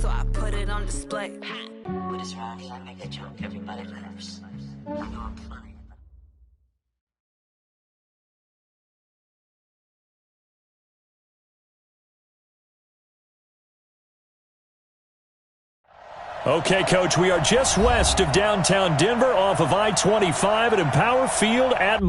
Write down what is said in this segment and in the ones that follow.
so I put it on display. With his rhymes, I make a joke, everybody laughs. I know I'm funny. Okay, Coach, we are just west of downtown Denver off of I-25 at Empower Field at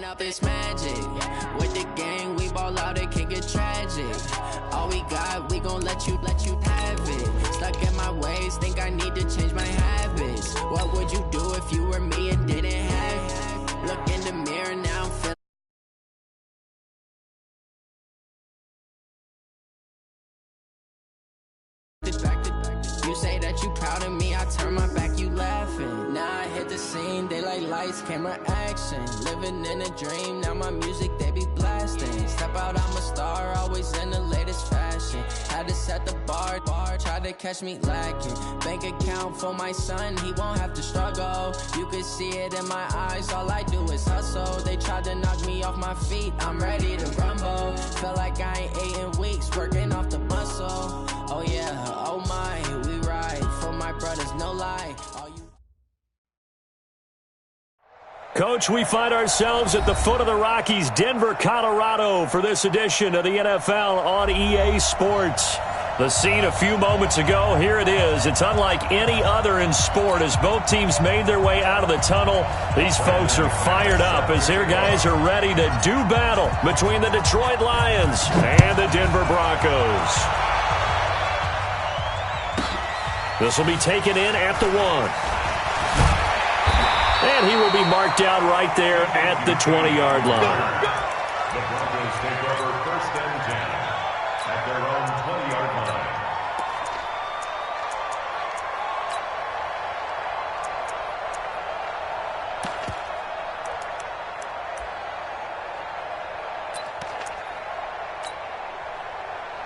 Up this magic. With the gang, we ball out, it can get tragic. All we got, we gon' let you have it. Stuck in my ways, think I need to change my habits. What would you do if you were me and didn't have it? Look in the mirror, now I'm feeling distracted. You say that you proud of me, I turn my back, you laughing. Now I hit the scene, they like lights, camera, action. Living in a dream, now my music, they be blasting. Step out, I'm a star, always in the latest fashion. Had to set the bar, try to catch me lacking. Bank account for my son, he won't have to struggle. You can see it in my eyes, all I do is hustle. They tried to knock me off my feet, I'm ready to rumble. Feel like I ain't ate in weeks, working off the muscle. Oh yeah, oh my, we ride for my brothers, no lie. Coach, we find ourselves at the foot of the Rockies, Denver, Colorado, for this edition of the NFL on EA Sports. The scene a few moments ago, here it is. It's unlike any other in sport as both teams made their way out of the tunnel. These folks are fired up as their guys are ready to do battle between the Detroit Lions and the Denver Broncos. This will be taken in at the 1. And he will be marked down right there at the 20-yard line. The Broncos take over 1st and 10 at their own 20-yard line.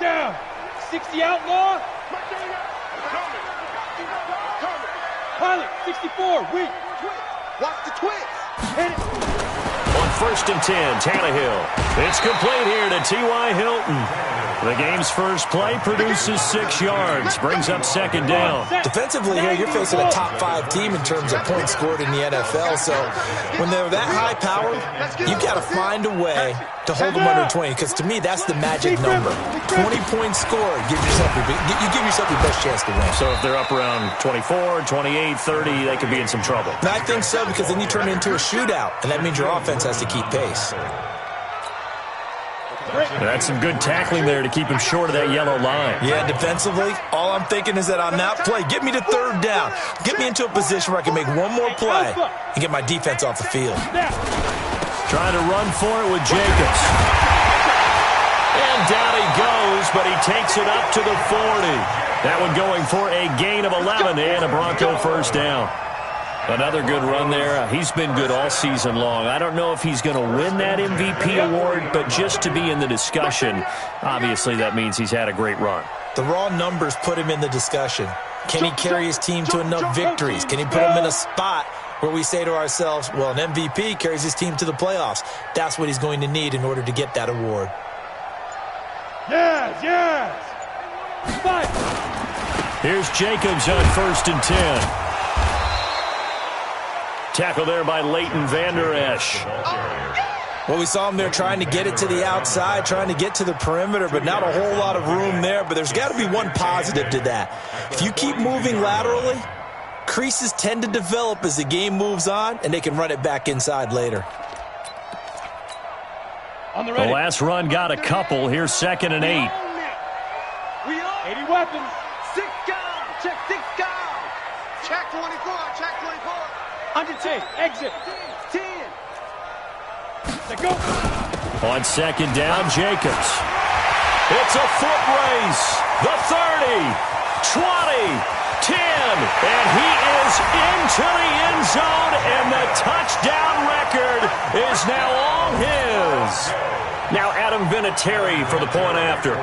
Down. 60 outlaw. Pilot, 64, weak. Watch the twist. Hit it. On 1st and 10, Tannehill. It's complete here to T.Y. Hilton. The game's first play produces 6 yards, brings up 2nd down. Defensively here, you're facing a top 5 team in terms of points scored in the NFL. So when they're that high powered, you've got to find a way to hold them under 20. Because to me, that's the magic number. 20 points scored. You give yourself your best chance to win. So if they're up around 24, 28, 30, they could be in some trouble. And I think so, because then you turn it into a shootout, and that means your offense has to keep pace. That's some good tackling there to keep him short of that yellow line. Yeah, defensively, all I'm thinking is that on that play, get me to 3rd down. Get me into a position where I can make one more play and get my defense off the field. Trying to run for it with Jacobs. And down he goes, but he takes it up to the 40. That one going for a gain of 11 and a Bronco 1st down. Another good run there. He's been good all season long. I don't know if he's going to win that MVP award, but just to be in the discussion, obviously that means he's had a great run. The raw numbers put him in the discussion. Can he carry his team to enough victories? Can he put him in a spot where we say to ourselves, well, an MVP carries his team to the playoffs. That's what he's going to need in order to get that award. Yes. Fight. Here's Jacobs on 1st and 10. Tackle there by Leighton Vander Esch. Well, we saw him there trying to get it to the outside, trying to get to the perimeter, but not a whole lot of room there. But there's got to be one positive to that. If you keep moving laterally, creases tend to develop as the game moves on, and they can run it back inside later. The last run got a couple. Here's 2nd and 8. 80 weapons. 6 guys. Check 6 guys. Check 24. Check 24. Undertake. Exit. 10. Let's go. On 2nd down, Jacobs. It's a foot race. The 30, 20, 10, and he is into the end zone, and the touchdown record is now all his. Now, Adam Vinatieri for the point after.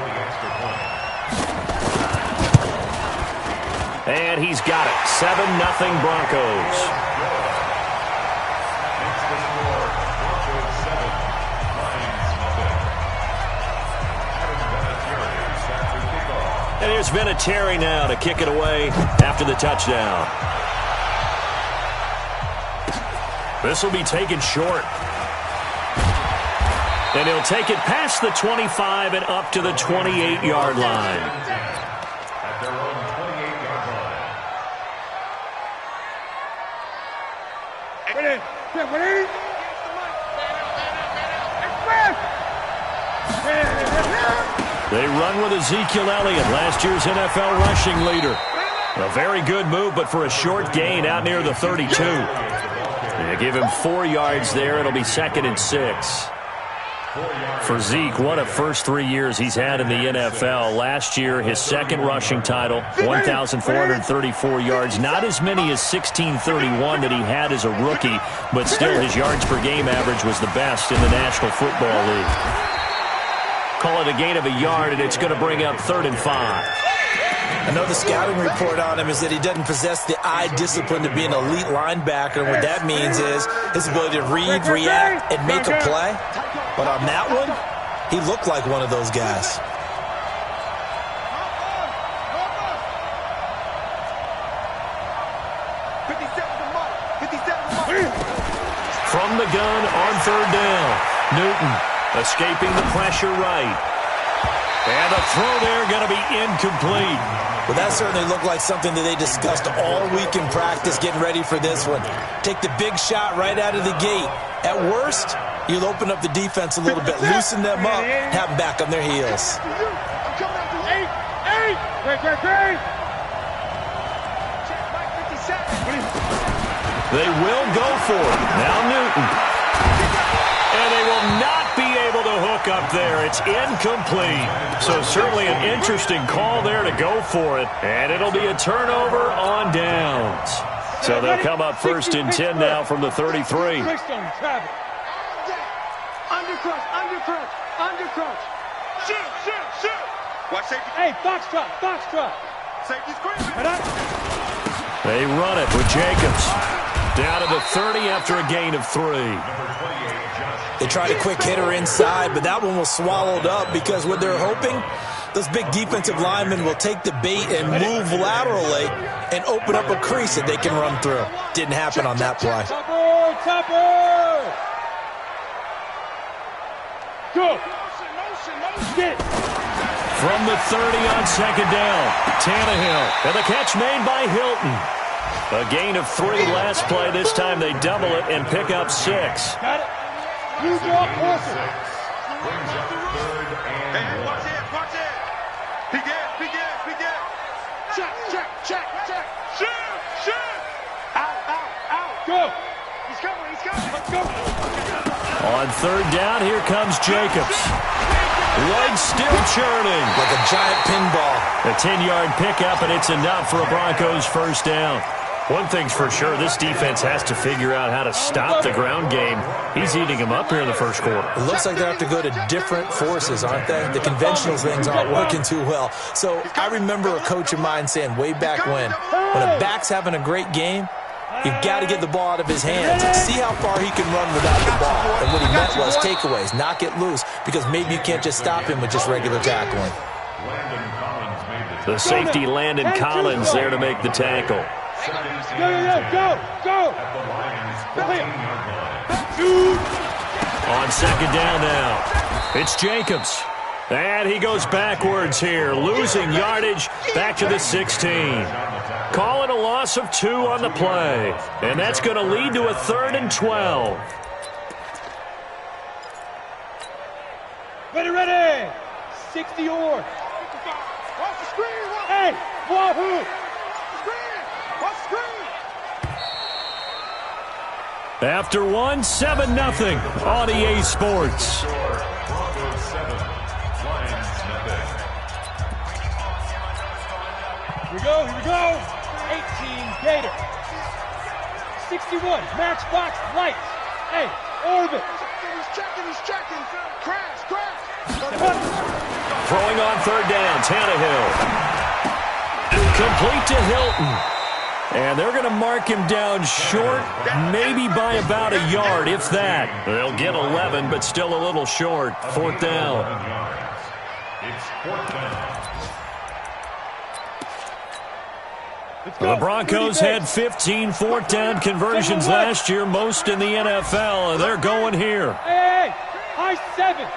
And he's got it. 7-0 Broncos. And here's Vinatieri now to kick it away after the touchdown. This will be taken short. And he'll take it past the 25 and up to the 28-yard line. At their own 28-yard line. They run with Ezekiel Elliott, last year's NFL rushing leader. A very good move, but for a short gain out near the 32. They give him 4 yards there. It'll be 2nd and 6. For Zeke, what a first 3 years he's had in the NFL. Last year, his second rushing title, 1,434 yards. Not as many as 1,631 that he had as a rookie, but still his yards per game average was the best in the National Football League. Call it a gain of a yard, and it's going to bring up 3rd and 5. I know the scouting report on him is that he doesn't possess the eye discipline to be an elite linebacker. And what that means is his ability to read, react, and make a play. But on that one, he looked like one of those guys. From the gun on 3rd down, Newton escaping the pressure right. And the throw there going to be incomplete. Well, that certainly looked like something that they discussed all week in practice getting ready for this one. Take the big shot right out of the gate. At worst, you'll open up the defense a little bit, loosen them up, have them back on their heels. They will go for it. Now Newton. And they will not be able to hook up there. It's incomplete. So certainly an interesting call there to go for it. And it'll be a turnover on downs. So they'll come up 1st and 10 now from the 33. Undercrunch. Shoot. Watch safety. Hey, foxtrot. Safety screaming. They run it with Jacobs. Down to the 30 after a gain of 3. They tried a quick hitter inside, but that one was swallowed up because what they're hoping, those big defensive linemen will take the bait and move laterally and open up a crease that they can run through. Didn't happen on that play. Topper! Go! Get it! From the 30 on 2nd down, Tannehill. And the catch made by Hilton. A gain of 3 last play. This time they double it and pick up 6. Got it. You draw closer. Brings up 3rd and 1. Hey, watch it. Peek it. Check. Shoot. Out. Go. He's coming. Let's go. On 3rd down, here comes Jacobs. Legs still churning. Like a giant pinball. A 10-yard pickup, and it's enough for a Broncos 1st down. One thing's for sure, this defense has to figure out how to stop the ground game. He's eating them up here in the 1st quarter. It looks like they have to go to different forces, aren't they? The conventional things aren't working too well. So I remember a coach of mine saying way back when a back's having a great game, you've got to get the ball out of his hands. See how far he can run without the ball. And what he meant was takeaways, knock it loose, because maybe you can't just stop him with just regular tackling. The safety Landon Collins there to make the tackle. Go! On 2nd down now, it's Jacobs. And he goes backwards here, losing yardage back to the 16. Call it a loss of 2 on the play. And that's going to lead to a 3rd and 12. Ready! 60 or. Watch the screen. Hey, wahoo! Watch the screen. After 1, 7-0 on EA Sports. Broncos 7, Lions nothing. Here we go. 18 Gator. 61 Matchbox Lights. Hey, Orbit. He's checking. Crash. Throwing on third down, Tannehill. Complete to Hilton. And they're going to mark him down short, maybe by about a yard, if that. They'll get 11, but still a little short. Fourth down. It's fourth down. The Broncos had 15 fourth down conversions last year, most in the NFL, and they're going here. Hey, high 7.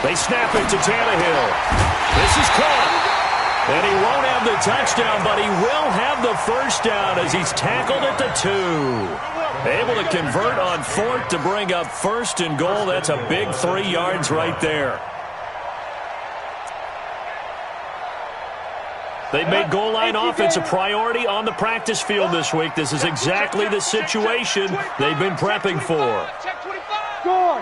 They snap it to Tannehill. This is caught. And he won't have the touchdown, but he will have the first down as he's tackled at the 2. Able to convert on fourth to bring up first and goal. That's a big 3 yards right there. They've made goal line offense a priority on the practice field this week. This is exactly the situation they've been prepping for. Go.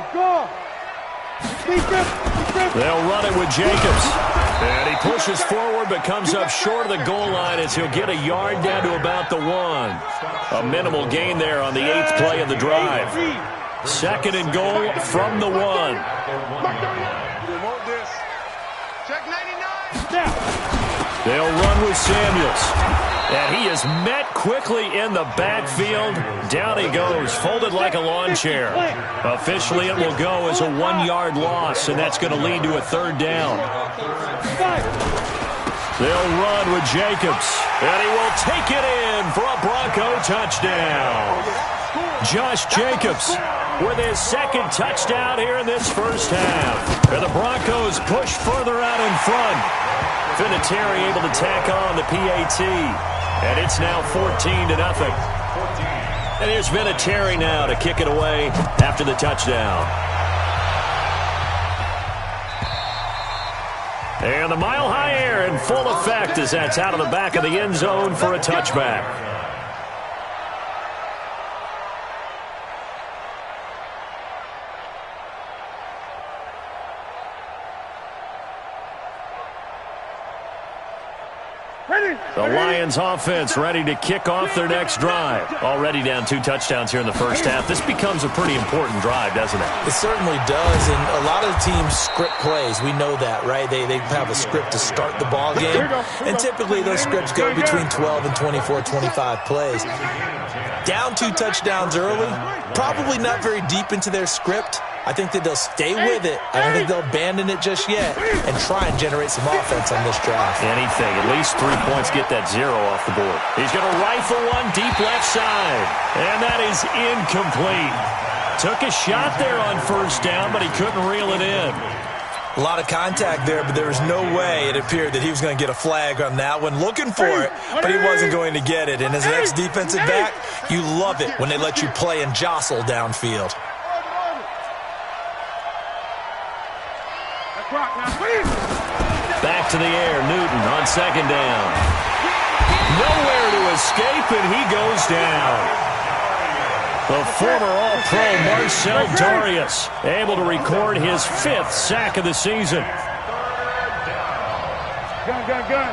They'll run it with Jacobs. And he pushes forward but comes up short of the goal line as he'll get a yard down to about the 1. A minimal gain there on the 8th play of the drive. Second and goal from the 1. Check 99. They'll run with Samuels. And he is met quickly in the backfield. Down he goes, folded like a lawn chair. Officially, it will go as a 1-yard loss, and that's going to lead to a third down. They'll run with Jacobs. And he will take it in for a Bronco touchdown. Josh Jacobs with his second touchdown here in this first half. And the Broncos push further out in front. Vinatieri able to tack on the PAT. And it's now 14-0. And here's Vinatieri now to kick it away after the touchdown. And the Mile High Air in full effect as that's out of the back of the end zone for a touchback. The Lions offense ready to kick off their next drive. Already down 2 touchdowns here in the first half. This becomes a pretty important drive, doesn't it? It certainly does, and a lot of teams script plays. We know that, right? They have a script to start the ball game, and typically those scripts go between 12 and 24, 25 plays. Down 2 touchdowns early, probably not very deep into their script. I think that they'll stay with it. I don't think they'll abandon it just yet and try and generate some offense on this drive. Anything. At least 3 points. Get that 0 off the board. He's going to rifle one deep left side. And that is incomplete. Took a shot there on first down, but he couldn't reel it in. A lot of contact there, but there was no way it appeared that he was going to get a flag on that one. Looking for it, but he wasn't going to get it. And as an ex-defensive back, you love it when they let you play and jostle downfield. Back to the air, Newton on second down. Nowhere to escape, and he goes down. The former All-Pro Marcel Darius able to record his 5th sack of the season. Gun.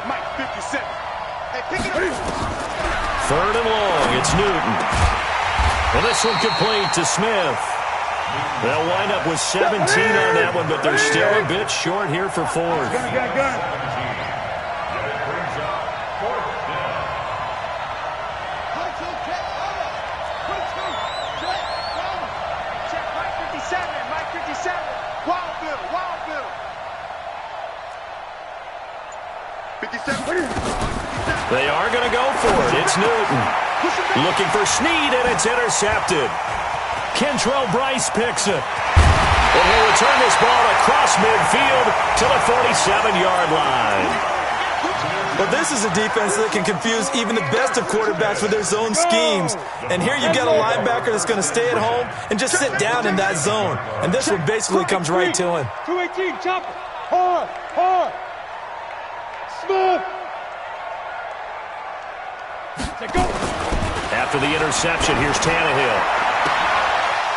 Mike, 57. Hey, pick it up. Third and long, it's Newton. Well, this one complete to Smith. They'll wind up with 17 on that one, but they're still a bit short here for fourth. Gun. They are going to go for it. It's Newton. Looking for Snead, and it's intercepted. Kentrell Bryce picks it. And he'll return this ball across midfield to the 47-yard line. Well, this is a defense that can confuse even the best of quarterbacks with their zone schemes. And here you've got a linebacker that's going to stay at home and just sit down in that zone. And this one basically comes right to him. 218, chop. Hard. Smooth. Go. After the interception, here's Tannehill.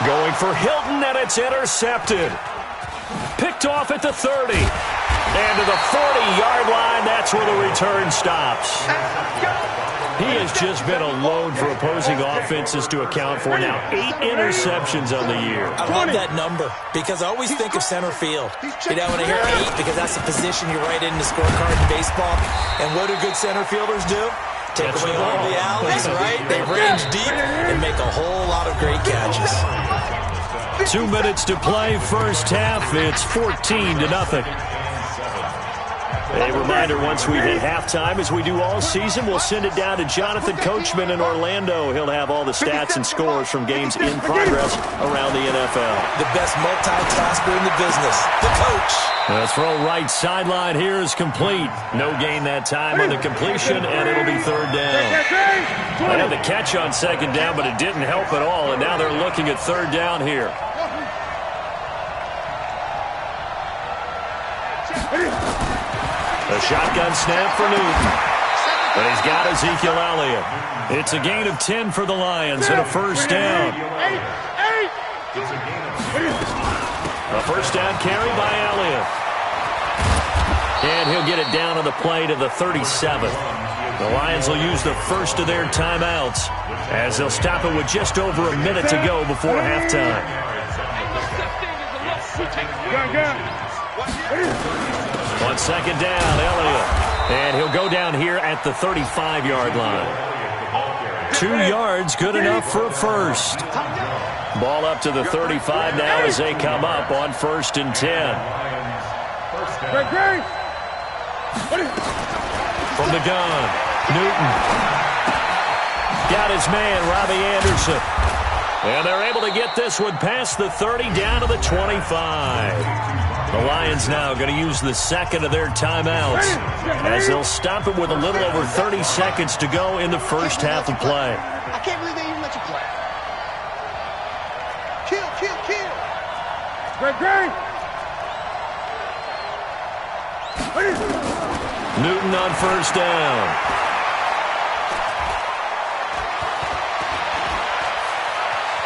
Going for Hilton, and it's intercepted. Picked off at the 30. And to the 40-yard line, that's where the return stops. He has just been alone for opposing offenses to account for now 8 interceptions on the year. I love that number because I always think of center field. You know, when I hear 8, because that's the position you write in the scorecard in baseball. And what do good center fielders do? Take away all the alleys, right? They range deep and make a whole lot of great catches. 2 minutes to play, first half. It's 14-0. A reminder, once we hit halftime, as we do all season, we'll send it down to Jonathan Coachman in Orlando. He'll have all the stats and scores from games in progress around the NFL. The best multitasker in the business, the coach. The throw right sideline here is complete. No gain that time on the completion, and it'll be third down. They had the catch on second down, but it didn't help at all, and now they're looking at third down here. A shotgun snap for Newton. But he's got Ezekiel Elliott. It's a gain of 10 for the Lions and a first down. A first down carry by Elliott. And he'll get it down on the play to the 37. The Lions will use the first of their timeouts as they'll stop it with just over a minute to go before halftime. On second down, Elliott. And he'll go down here at the 35-yard line. 2 yards, good enough for a first. Ball up to the 35 now as they come up on 1st and 10. From the gun, Newton. Got his man, Robbie Anderson. And they're able to get this one past the 30 down to the 25. The Lions now going to use the second of their timeouts as they'll stop it with a little over 30 seconds to go in the first half of play. I can't believe they even let you play. Kill. Great. Newton on first down.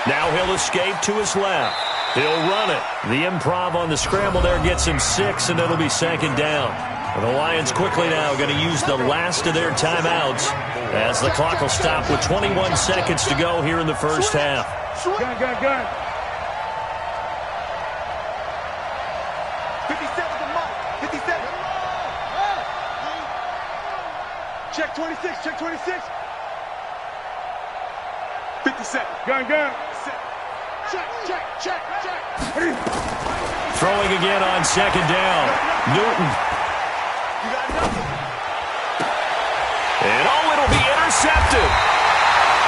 Now he'll escape to his left. He'll run it. The improv on the scramble there gets him 6, and it'll be second down. And the Lions quickly now going to use the last of their timeouts as the clock will stop with 21 seconds to go here in the first half. Gun. 57 to Mike. 57. Check 26. 57. Gun. Check. Throwing again on second down. Newton. You got nothing. And it'll be intercepted.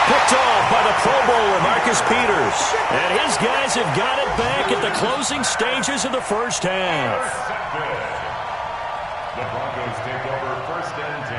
Picked off by the Pro Bowler, Marcus Peters. And his guys have got it back at the closing stages of the first half. The Broncos take over 1st and 10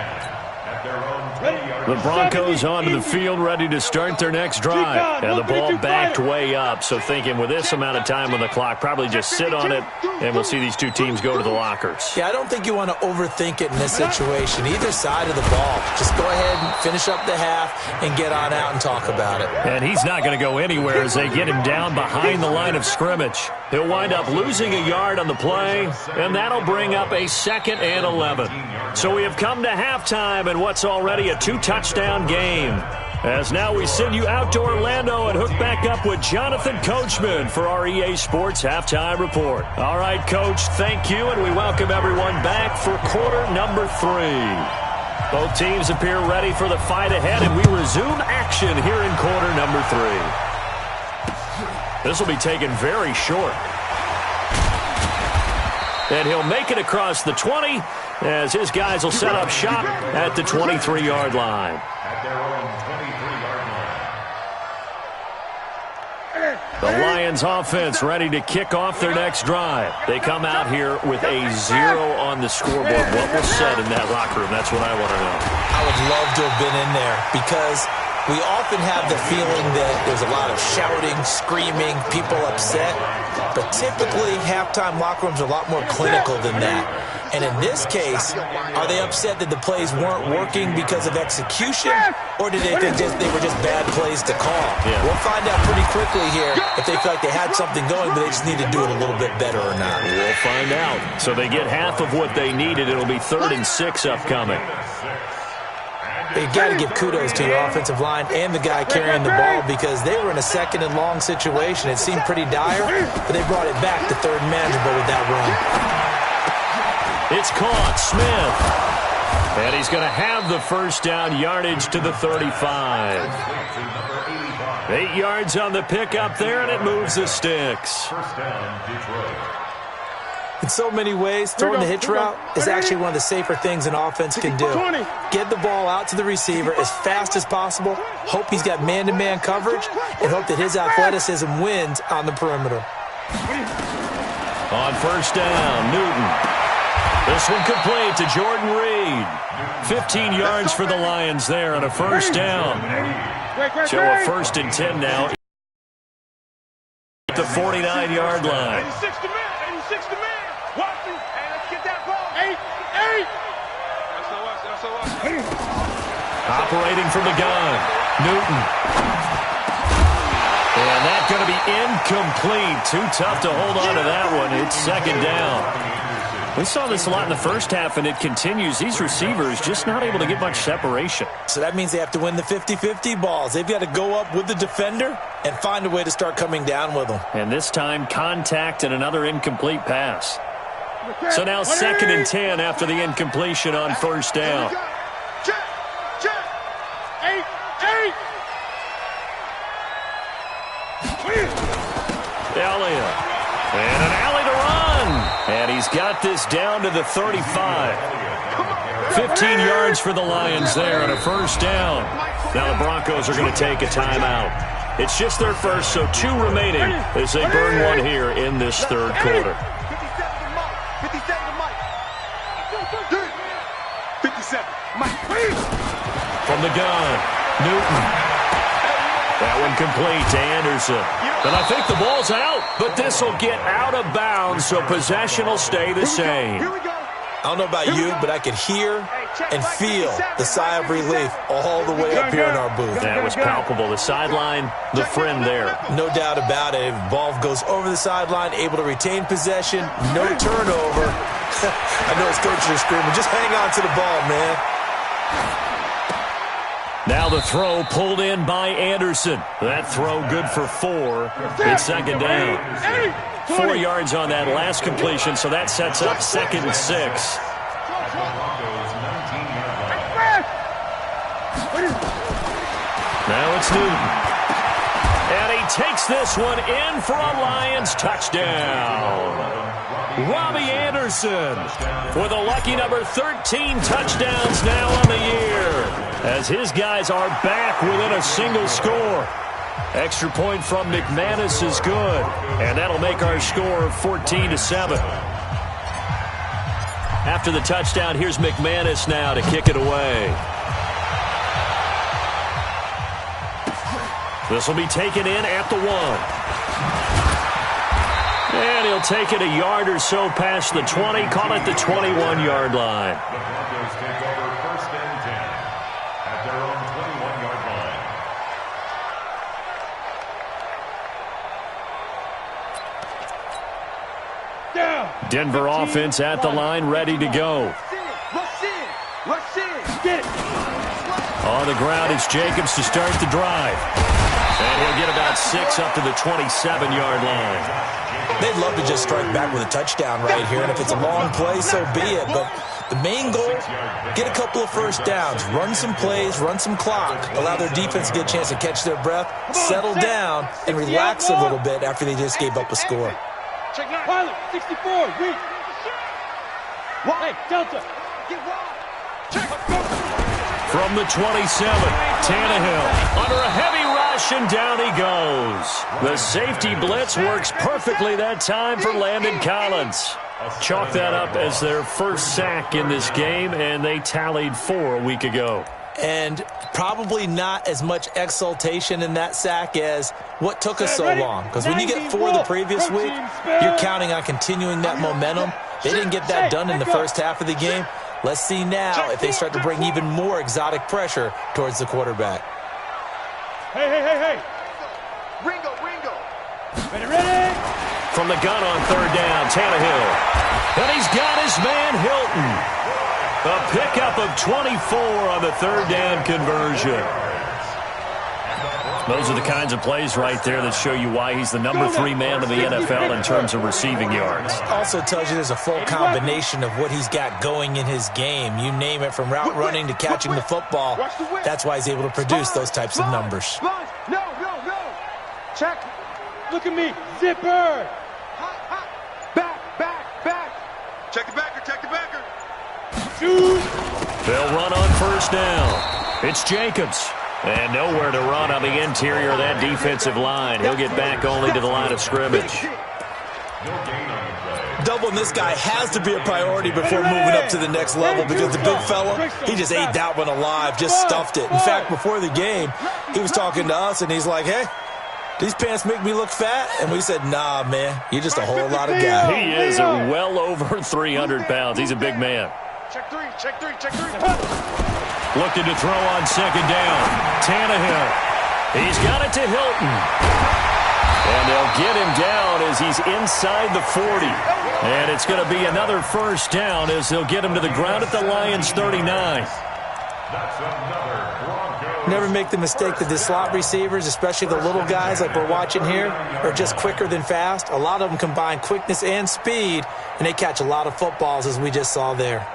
at their own 20-yard The Broncos onto the field ready to start their next drive. And the ball backed way up. So thinking with this amount of time on the clock, probably just sit on it, and we'll see these two teams go to the lockers. Yeah, I don't think you want to overthink it in this situation. Either side of the ball. Just go ahead and finish up the half and get on out and talk about it. And he's not going to go anywhere as they get him down behind the line of scrimmage. He'll wind up losing a yard on the play, and that'll bring up a 2nd and 11. So we have come to halftime in what's already a 2-touchdown game. As now we send you out to Orlando and hook back up with Jonathan Coachman for our EA Sports Halftime Report. All right, Coach, thank you, and we welcome everyone back for quarter number 3. Both teams appear ready for the fight ahead, and we resume action here in quarter number 3. This will be taken very short. And he'll make it across the 20 as his guys will set up shop at the 23-yard line. at their own 23-yard line. The Lions offense ready to kick off their next drive. They come out here with a 0 on the scoreboard. What was said in that locker room? That's what I want to know. I would love to have been in there because We often have the feeling that there's a lot of shouting, screaming, people upset. But typically, halftime locker rooms are a lot more clinical than that. And in this case, are they upset that the plays weren't working because of execution? Or did they think they were just bad plays to call? Yeah. We'll find out pretty quickly here if they feel like they had something going, but they just need to do it a little bit better or not. We'll find out. So they get half of what they needed. It'll be 3rd and 6 upcoming. You've got to give kudos to your offensive line and the guy carrying the ball because they were in a 2nd and long situation. It seemed pretty dire, but they brought it back to 3rd and manageable with that run. It's caught. Smith. And he's going to have the first down, yardage to the 35. 8 yards on the pickup there, and it moves the sticks. First down, Detroit. In so many ways, throwing the hitch route is actually one of the safer things an offense can do. Get the ball out to the receiver as fast as possible, hope he's got man-to-man coverage, and hope that his athleticism wins on the perimeter. On first down, Newton. This one complete to Jordan Reed. 15 yards for the Lions there on a first down. So a 1st and 10 now at the 49-yard line. 86 to man. 86 to man. Watson. Hey, let's get that ball. 8. Operating from the gun, Newton. And that's going to be incomplete. Too tough to hold on to that one. It's 2nd down. We saw this a lot in the first half, and it continues. These receivers just not able to get much separation. So that means they have to win the 50-50 balls. They've got to go up with the defender and find a way to start coming down with them. And this time, contact and another incomplete pass. So now 2nd and 10 after the incompletion on first down. Check. 8. Elliott. And an alley to run. And he's got this down to the 35. 15 yards for the Lions there on a first down. Now the Broncos are going to take a timeout. It's just their first, so 2 remaining as they burn one here in this 3rd quarter. 57. Mike. From the gun, Newton. That one complete to Anderson. And I think the ball's out, but this will get out of bounds, so possession will stay the same. Here we go. I don't know about you, but I could hear and feel the sigh of relief all the way up here in our booth. That was palpable. The sideline, the friend there. No doubt about it. If the ball goes over the sideline, able to retain possession, no turnover. I know his coaches are screaming, just hang on to the ball, man. Now the throw pulled in by Anderson. That throw good for 4. It's 2nd down. 4 yards on that last completion, so that sets up 2nd and 6. Now it's Newton. And he takes this one in for a Lions touchdown. Robbie Anderson with a lucky number 13 touchdowns now on the year, as his guys are back within a single score. Extra point from McManus is good, and that'll make our score 14-7. After the touchdown, here's McManus now to kick it away. This will be taken in at the 1. And he'll take it a yard or so past the 20, call it the 21-yard line. The Broncos take over 1st and 10 at their own 21-yard line. Down. Denver offense at the line, ready to go. Rush in. Get it. On the ground, it's Jacobs to start the drive. And he'll get about 6 up to the 27-yard line. They'd love to just strike back with a touchdown right here, and if it's a long play, so be it. But the main goal, get a couple of first downs, run some plays, run some clock, allow their defense to get a chance to catch their breath, settle down, and relax a little bit after they just gave up a score. Check Pilot, 64, reach. Hey, Delta. Get wide. Check. From the 27, Tannehill under a heavy rush, and down he goes. The safety blitz works perfectly that time for Landon Collins. Chalk that up as their first sack in this game, and they tallied 4 a week ago. And probably not as much exultation in that sack as what took us so long. Because when you get 4 the previous week, you're counting on continuing that momentum. They didn't get that done in the first half of the game. Let's see now if they start to bring even more exotic pressure towards the quarterback. Hey. Ringo. Ready? From the gun on third down, Tannehill. And he's got his man Hilton. A pickup of 24 on the third down conversion. Those are the kinds of plays right there that show you why he's the number 3 man in the NFL in terms of receiving yards. Also tells you there's a full combination of what he's got going in his game. You name it, from route running to catching the football. That's why he's able to produce those types of numbers. No. Check. Look at me. Zipper. Back. Check the backer. Shoot. They'll run on first down. It's Jacobs. And nowhere to run on the interior of that defensive line. He'll get back only to the line of scrimmage. Doubling this guy has to be a priority before moving up to the next level, because the big fella, he just ate that one alive, just stuffed it. In fact, before the game, he was talking to us, and he's like, hey, these pants make me look fat? And we said, nah, man, you're just a whole lot of guy. He is well over 300 pounds. He's a big man. Check three. Looking to throw on second down. Tannehill. He's got it to Hilton. And they'll get him down as he's inside the 40. And it's going to be another first down as they'll get him to the ground at the Lions' 39. That's another Broncos. Never make the mistake that the slot receivers, especially the little guys like we're watching here, are just quicker than fast. A lot of them combine quickness and speed, and they catch a lot of footballs, as we just saw there.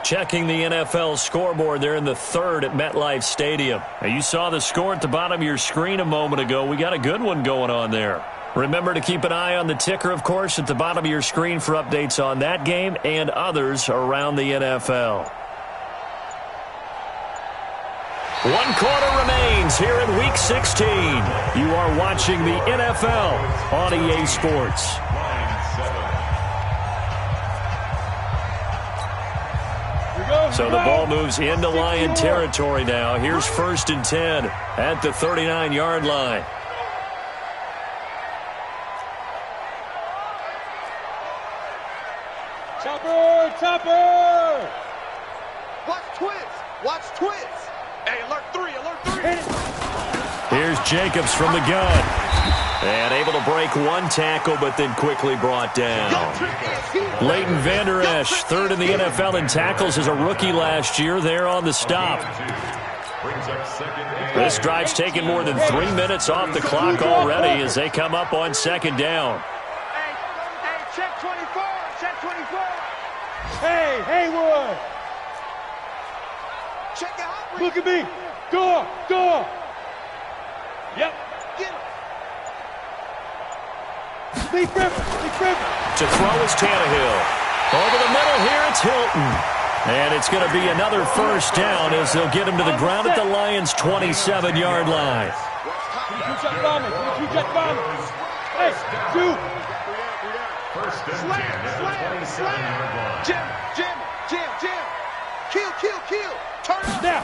Checking the NFL scoreboard there in the third at MetLife Stadium. Now, you saw the score at the bottom of your screen a moment ago. We got a good one going on there. Remember to keep an eye on the ticker, of course, at the bottom of your screen for updates on that game and others around the NFL. 1 quarter remains here in Week 16. You are watching the NFL on EA Sports. So the ball moves into Lion territory now. Here's 1st and 10 at the 39-yard line. Chopper! Watch twist! Hey, alert 3! Here's Jacobs from the gun. And able to break one tackle, but then quickly brought down. Leighton Vander Esch, 3rd in the NFL in tackles as a rookie last year, there on the stop. This drive's taken more than 3 minutes off the clock already as they come up on second down. Hey, check 24! Hey, Haywood! Check it out! Look at me! Go! Yep. Get him! Leap River! To throw is Tannehill. Over the middle here, it's Hilton. And it's going to be another first down as they'll get him to the ground at the Lions' 27-yard line. Hey, shoot! Slam! Jim! Kill! Turn up! Now!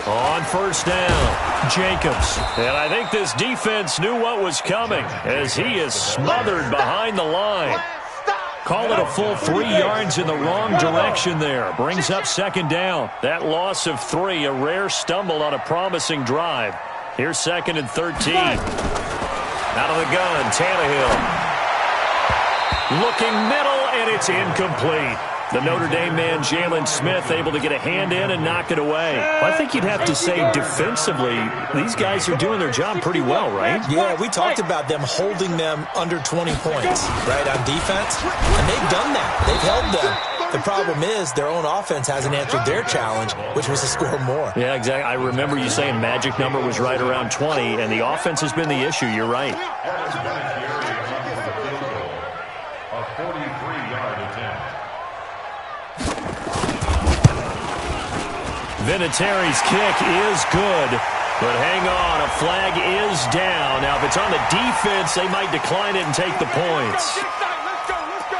On first down, Jacobs. And I think this defense knew what was coming as he is smothered behind the line. Call it a full 3 yards in the wrong direction there. Brings up second down. That loss of 3, a rare stumble on a promising drive. Here's 2nd and 13. Out of the gun, Tannehill. Looking middle, and it's incomplete. The Notre Dame man, Jalen Smith, able to get a hand in and knock it away. Well, I think you'd have to say defensively, these guys are doing their job pretty well, right? Yeah, we talked about them holding them under 20 points, right, on defense. And they've done that. They've held them. The problem is their own offense hasn't answered their challenge, which was to score more. Yeah, exactly. I remember you saying magic number was right around 20, and the offense has been the issue. You're right. A 43-yard attempt. Vinatieri's kick is good, but hang on, a flag is down. Now, if it's on the defense, they might decline it and take the points. Let's go!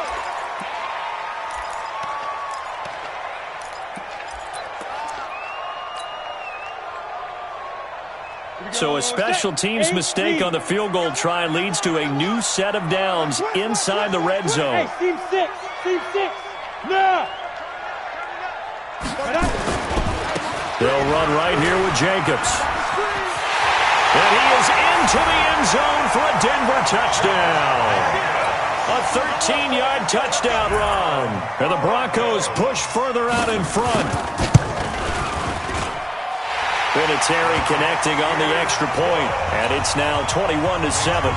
So a special teams mistake on the field goal try leads to a new set of downs inside the red zone. Hey, team six. No. They'll run right here with Jacobs. And he is into the end zone for a Denver touchdown. A 13-yard touchdown run. And the Broncos push further out in front. Vinatieri connecting on the extra point, and it's now 21-7.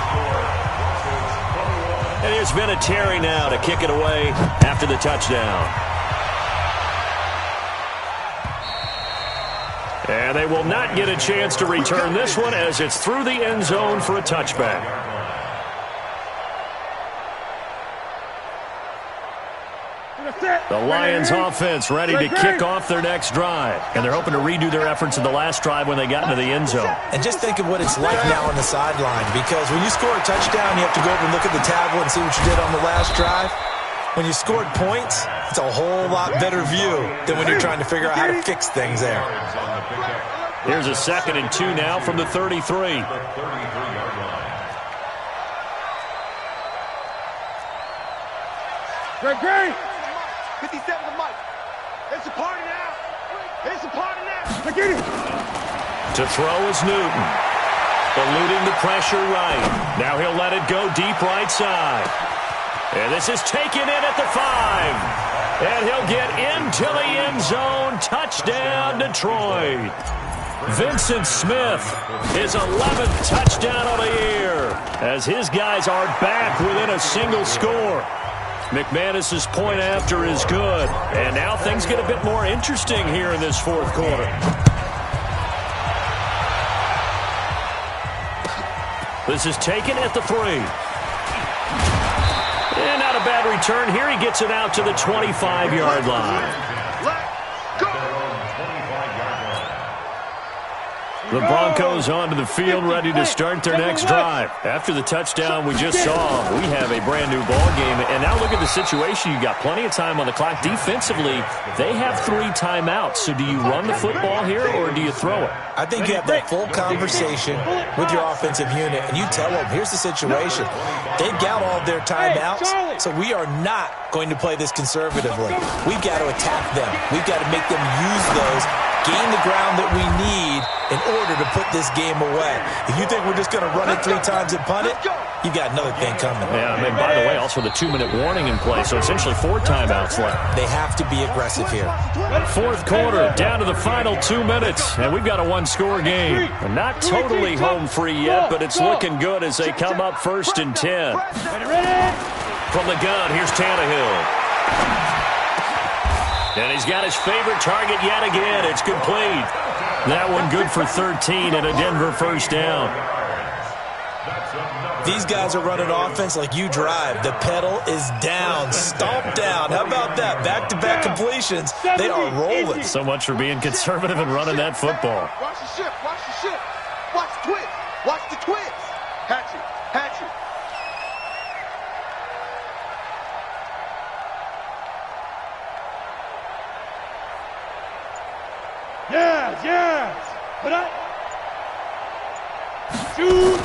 And here's Vinatieri now to kick it away after the touchdown. And they will not get a chance to return this one as it's through the end zone for a touchback. The Lions offense ready to kick off their next drive. And they're hoping to redo their efforts in the last drive when they got into the end zone. And just think of what it's like now on the sideline, because when you score a touchdown, you have to go over and look at the tablet and see what you did on the last drive. When you scored points, it's a whole lot better view than when you're trying to figure out how to fix things there. Here's a 2nd and 2 now from the 33. Great. 57 to Mike. It's a party now. I get it. To throw is Newton. Eluding the pressure right. Now he'll let it go deep right side. And this is taken in at the 5. And he'll get into the end zone. Touchdown, Detroit. Vincent Smith, his 11th touchdown of the year, as his guys are back within a single score. McManus's point after is good. And now things get a bit more interesting here in this fourth quarter. This is taken at the 3. And not a bad return here. He gets it out to the 25-yard line. The Broncos onto the field, ready to start their next drive. After the touchdown we just saw, we have a brand-new ball game. And now look at the situation. You got plenty of time on the clock. Defensively, they have 3 timeouts. So do you run the football here or do you throw it? I think you have that full conversation with your offensive unit, and you tell them, here's the situation. They've got all of their timeouts, so we are not going to play this conservatively. We've got to attack them. We've got to make them use those, gain the ground that we need in order to put this game away. If you think we're just going to run it 3 times and punt it, you got another thing coming. Yeah, and by the way, also the 2-minute warning in play, so essentially 4 timeouts left. They have to be aggressive here. Fourth quarter, down to the final 2 minutes, and we've got a 1-score game. Not totally home free yet, but it's looking good as they come up 1st and 10. From the gun, here's Tannehill. And he's got his favorite target yet again. It's complete. That one good for 13 and a Denver first down. These guys are running offense like you drive. The pedal is down, stomp down. How about that? Back-to-back completions. They are rolling. So much for being conservative and running that football. Watch the shift. Watch the shift. Watch the twist. Watch the twist. Hatch it. Yes. Put up. Shoot.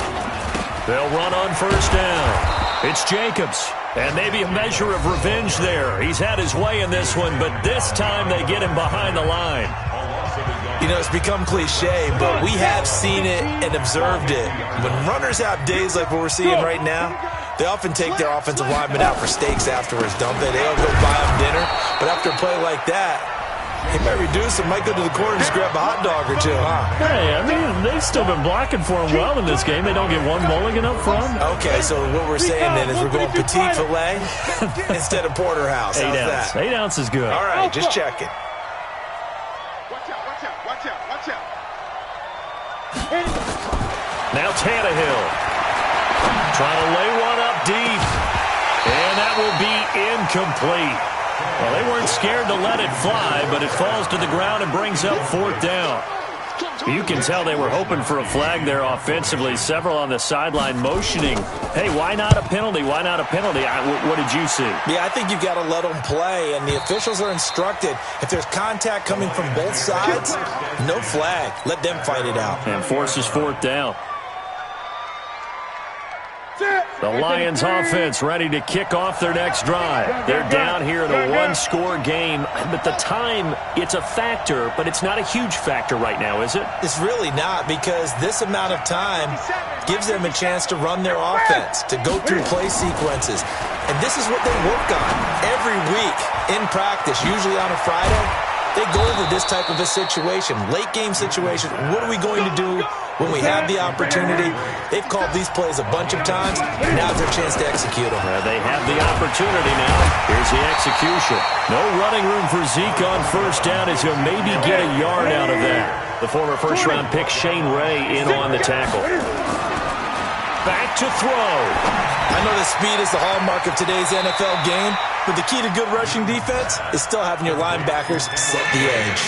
They'll run on first down. It's Jacobs. And maybe a measure of revenge there. He's had his way in this one, but this time they get him behind the line. You know, it's become cliche, but we have seen it and observed it. When runners have days like what we're seeing right now, they often take their offensive linemen out for steaks afterwards, don't they? They'll go buy them dinner. But after a play like that, he might reduce it, might go to the corner and just grab a hot dog or two, huh? Hey, I mean, they've still been blocking for him well in this game. They don't get one mulligan up front. Okay, so what we're saying then is we're going petite filet instead of porterhouse. 8 How's ounce. that? 8 ounce is good. All right, just checking. Watch out. Now Tannehill trying to lay one up deep. And that will be incomplete. Well, they weren't scared to let it fly, but it falls to the ground and brings up 4th down. You can tell they were hoping for a flag there offensively. Several on the sideline motioning, hey, why not a penalty? Why not a penalty? What did you see? Yeah, I think you've got to let them play, and the officials are instructed, if there's contact coming from both sides, no flag. Let them fight it out. And forces fourth down. The Lions offense ready to kick off their next drive. They're down here in a one-score game, but the time, it's a factor, but it's not a huge factor right now, is it? It's really not, because this amount of time gives them a chance to run their offense, to go through play sequences. And this is what they work on every week in practice, usually on a Friday. They go over this type of a situation, late-game situation. What are we going to do when we have the opportunity? They've called these plays a bunch of times. Now's their chance to execute them. They have the opportunity now. Here's the execution. No running room for Zeke on first down as he'll maybe get a yard out of that. The former first-round pick Shane Ray in on the tackle. Back to throw. I know that speed is the hallmark of today's NFL game, but the key to good rushing defense is still having your linebackers set the edge.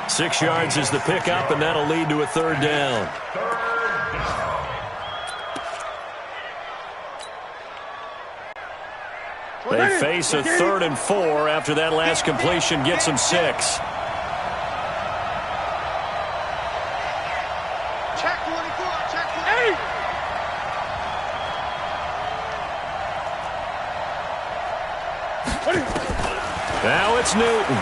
6 yards is the pickup, and that'll lead to a third down. They face a 3rd and 4 after that last completion gets them 6. Check 24, check 8. Now it's Newton.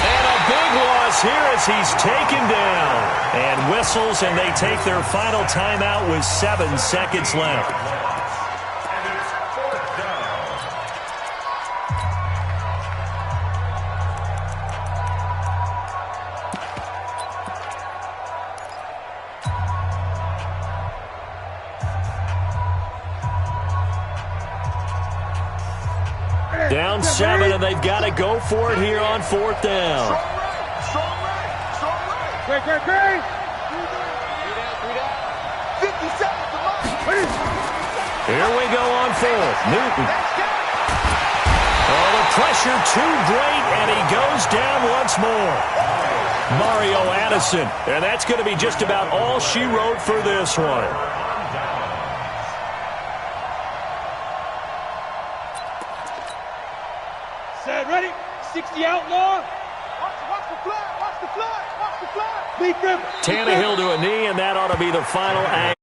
And a big loss here as he's taken down. And whistles, and they take their final timeout with 7 seconds left. And it's 4th down. Down 7, and they've got to go for it here on 4th down. Great, great, great. 50 seconds to mark. Here we go on 4th. Newton. Oh, the pressure too great, and he goes down once more. Mario Addison, and that's going to be just about all she wrote for this one. Set, ready? 60 outlaw. Watch the flag, watch the flag, watch the flag. Beat them. Tannehill to a knee, and that ought to be the final act.